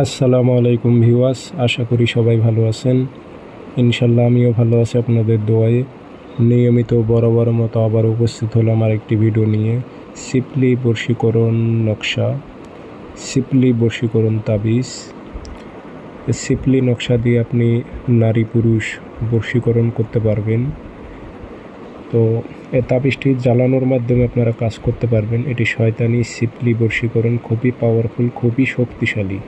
আসসালামু আলাইকুম ভিউয়ার্স, আশা করি সবাই ভালো আছেন। ইনশাল্লাহ আমিও ভালো আছি আপনাদের দোয়ায়। নিয়মিত বরাবর মতো আবার উপস্থিত হলাম আরেকটি ভিডিও নিয়ে। সিপলি বশীকরণ নকশা, সিপলি বশীকরণ তাবিজ। সিপলি নকশা দিয়ে আপনি নারী পুরুষ বশীকরণ করতে পারবেন। তো এই তাবিজটি জ্বালানোর মাধ্যমে আপনারা কাজ করতে পারবেন। এটি শয়তানি সিপলি বশীকরণ, খুবই পাওয়ারফুল, খুবই শক্তিশালী,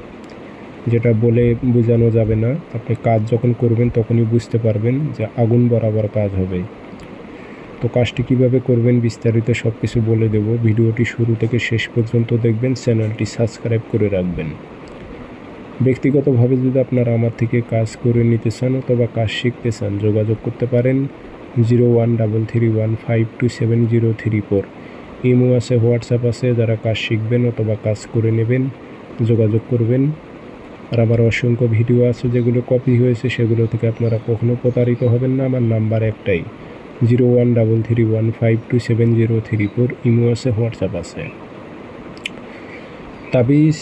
যেটা বলে বোঝানো যাবে না। আপনি কাজ যখন করবেন তখনই বুঝতে পারবেন যে আগুন বরাবর কাজ হবে। তো কাজটি কিভাবে করবেন বিস্তারিত সব কিছু বলে দেব। ভিডিওটি শুরু থেকে শেষ পর্যন্ত দেখবেন, চ্যানেলটি সাবস্ক্রাইব করে রাখবেন। ব্যক্তিগতভাবে যদি আপনারা আমার থেকে কাজ করে নিতে চান অথবা কাজ শিখতে চান, যোগাযোগ করতে পারেন 0133152703 ইমো আছে, হোয়াটসঅ্যাপ আছে। যারা কাজ শিখবেন অথবা কাজ করে নেবেন যোগাযোগ করবেন। আর আমার অসংখ্য ভিডিও আছে যেগুলো কপি হয়েছে, সেগুলো থেকে আপনারা কখনো প্রতারিত হবেন না। আমার নাম্বার একটাই 0133152703। ইমো আছে, হোয়াটসঅ্যাপ আছে। তাবিজ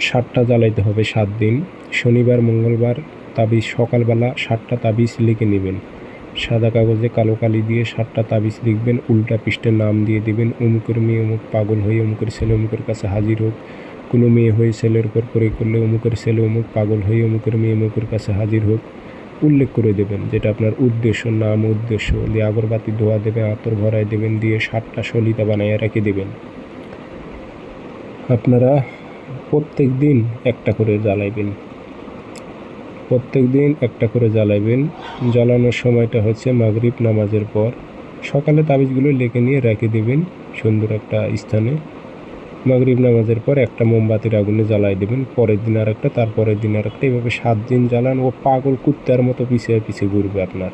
7টা জ্বালাইতে হবে 7 দিন, শনিবার মঙ্গলবার। তাবিজ সকালবেলা 7টা তাবিজ লিখে নেবেন। সাদা কাগজে কালো কালি দিয়ে 7টা তাবিজ লিখবেন। উল্টা পৃষ্ঠে নাম দিয়ে দিবেন, অমুকের মেয়ে অমুক পাগল হয়ে অমুকের ছেলে অমুকের কাছে হাজির হোক। কোনো মেয়ে হয়ে ছেলের উপর প্রয়োগ করলে অমুকের ছেলে অমুক পাগল হয়ে অমুকের মেয়ে অমুকের কাছে হাজির হোক উল্লেখ করে দেবেন, যেটা আপনার উদ্দেশ্য, নাম উদ্দেশ্য দিয়ে আগরবাতি ধোয়া দেবেন, আতর ভরায় দেবেন, দিয়ে 7টা সলিতা বানাইয়া রেখে দেবেন। আপনারা প্রত্যেক দিন একটা করে জ্বালাইবেন, প্রত্যেক দিন একটা করে জ্বালাইবেন। জ্বালানোর সময়টা হচ্ছে মাগরিব নামাজের পর। সকালে তাবিজগুলো লিখে নিয়ে রেখে দেবেন সুন্দর একটা স্থানে। মাগরিব নামাজের পর একটা মোমবাতির আগুনে জ্বালাই দেবেন, পরের দিন আর একটা, তারপরের দিন আর একটা, এভাবে 7 দিন জ্বালান। ও পাগল কুত্তার মতো পিছিয়ে পিছিয়ে ঘুরবে আপনার।